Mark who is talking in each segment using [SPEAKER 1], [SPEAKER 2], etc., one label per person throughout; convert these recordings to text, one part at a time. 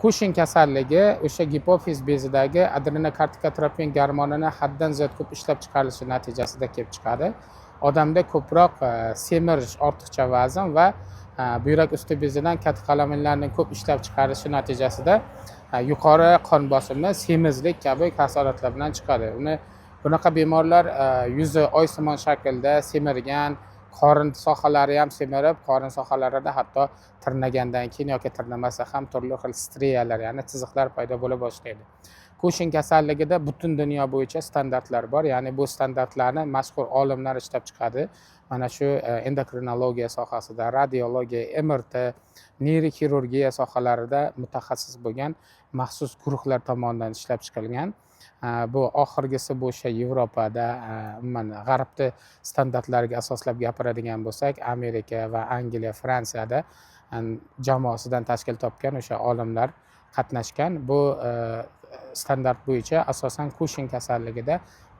[SPEAKER 1] Cushing kasalligi o'sha gipofiz bezidagi adrenokortikotropin gormonini haddan ziyod ko'p ishlab chiqarilishi natijasida kelib chiqadi. Odamda ko'proq semirish, ortiqcha vazn va buyrak usti bezidan katekolamenlarning ko'p ishlab chiqarishi natijasida yuqori qon bosimi, semizlik kabi asoratlar bilan chiqadi. Bunaqa bemorlar yuzi oysimon shaklda semirgan, qorin sohalari ham semirib, qorin sohalarida hatto tirnagandan keyin yoki tirnamasa ham turli xil striyalar, ya'ni chiziqlar paydo bo'la boshlaydi. Cushing kasalligida butun dunyo bo'yicha standartlar bor, ya'ni bu standartlarni mashhur olimlar ishlab chiqadi. Mana shu endokrinologiya sohasida, radiologiya, MRT, neyroxirurgiya sohalarida mutaxassis bo'lgan maxsus guruhlar tomonidan ishlab chiqilgan. Bu oxirgisi bu o'sha Yevropada, umuman g'arbni standartlariga asoslab gapiradigan bo'lsak, Amerika va Angliya, Fransiyada jamoasidan tashkil topgan o'sha olimlar qatnashgan. Bu standart bo'yicha asosan Cushing kasalligida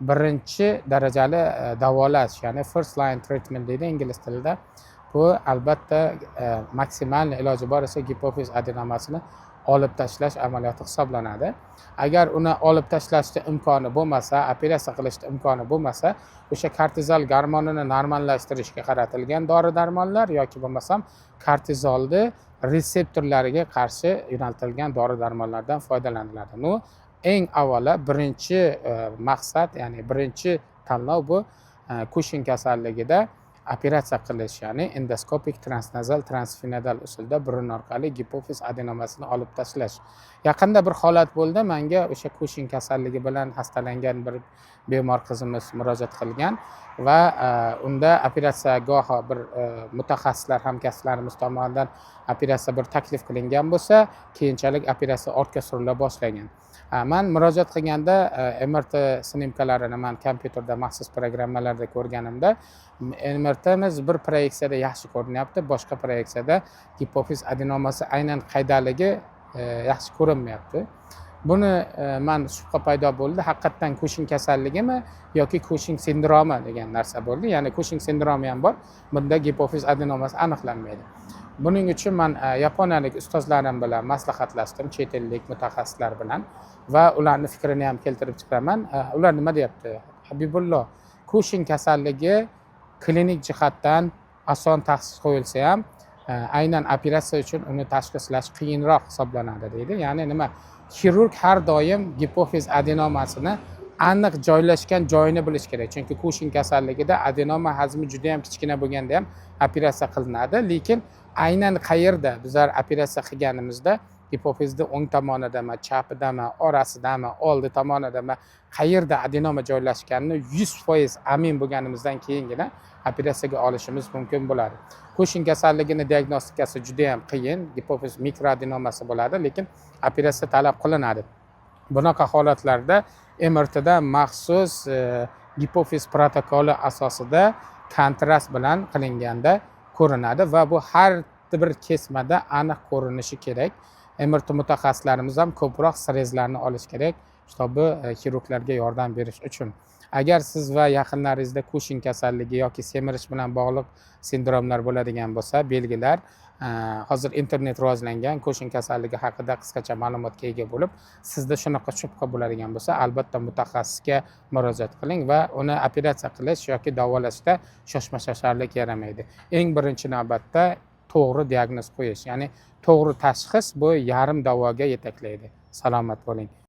[SPEAKER 1] birinchi darajali davolash, ya'ni first line treatment deydi ingliz tilida. Bu albatta maksimal iloji boricha gipofiz adenomasini olib tashlash amaliyoti hisoblanadi. Agar uni olib tashlashga imkoni bo'lmasa, operatsiya qilishga imkoni bo'lmasa, o'sha kortizol gormonini normallashtirishga qaratilgan dori-darmonlar yoki bo'lmasam kortizolni reseptorlariga qarshi yo'naltirilgan dori-darmonlardan foydalaniladi. Eng avvalo birinchi maqsad, ya'ni birinchi tanlov bu Cushing kasalligida operatsiya qilish, ya'ni endoskopik transnazal transfenadal usulda burun orqali gipofiz adenomasini olib tashlash. Yaqinda bir holat bo'ldi, menga o'sha Cushing kasalligi bilan hastalangan bir bemor qizimiz murojaat qilgan va unda operatsiya gohi bir mutaxassislar hamkasblarimiz tomonidan operatsiya bir taklif qilingan bo'lsa, keyinchalik operatsiya ortga surila boshlagan. Men murojaat qilganda MRT snimkalarini men kompyuterda maxsus programmalarda ko'rganimda, MRTmiz bir proyeksiyada yaxshi ko'rinyapti, boshqa proyeksiyada gipofiz adenomasi aynan qaydaligi yaxshi ko'rinmayapti. Buni men shubha paydo bo'ldi, haqiqatan Cushing kasalligimi yoki Cushing sindromi degan narsa bo'ldi. Ya'ni Cushing sindromi ham bor, bunda gipofiz adenomasi aniqlanmaydi. Buning uchun men yaponiyalik ustozlarim bilan maslahatlashdim, chet ellik mutaxassislar bilan va ularning fikrini ham keltirib chiqaman. Ular nima deyapti? Habibullo, Cushing kasalligi klinik jihatdan oson tashxis qo'yilsa ham, aynan operatsiya uchun uni tashxislash qiyinroq hisoblanadi deydi. Ya'ni nima? Xirurg har doim gipofiz adenomasini aniq joylashgan joyini bilish kerak. Chunki Cushing kasalligida adenoma hajmi juda ham kichkina bo'lganda ham operatsiya qilinadi, lekin aynan qayerda bizlar operatsiya qilganimizda gipofizni o'ng tomonidami, chapidami, orasidami, oldi tomonidami, qayerda adenoma joylashganini 100% amin bo'lganimizdan keyingina operatsiyaga olishimiz mumkin bo'ladi. Cushing kasalligini diagnostikasi juda ham qiyin, gipofiz mikroadenomasi bo'ladi, lekin operatsiya talab qilinadi. Bunaqa holatlarda MRTda maxsus gipofiz protokoli asosida kontrast bilan qilinganda ko'rinadi va bu har bir kesmada aniq ko'rinishi kerak. MRT mutaxassislarimiz ham ko'proq stresslarni olish kerak, bu xirurglarga yordam berish uchun. Agar siz va yaqinlaringizda Cushing kasalligi yoki semirish bilan bog'liq sindromlar bo'ladigan bo'lsa, belgilar hozir internet rivojlangan, Cushing kasalligi haqida qisqacha ma'lumotga ega bo'lib, sizda shunaqa shubha bo'ladigan bo'lsa, albatta mutaxassisga murojaat qiling va uni operatsiya qilish yoki davolashda shoshma-shosharlik yaramaydi. Eng birinchi navbatda to'g'ri diagnoz qo'yish, ya'ni to'g'ri tashxis bu yarim davoga yetaklaydi. Salomat bo'ling.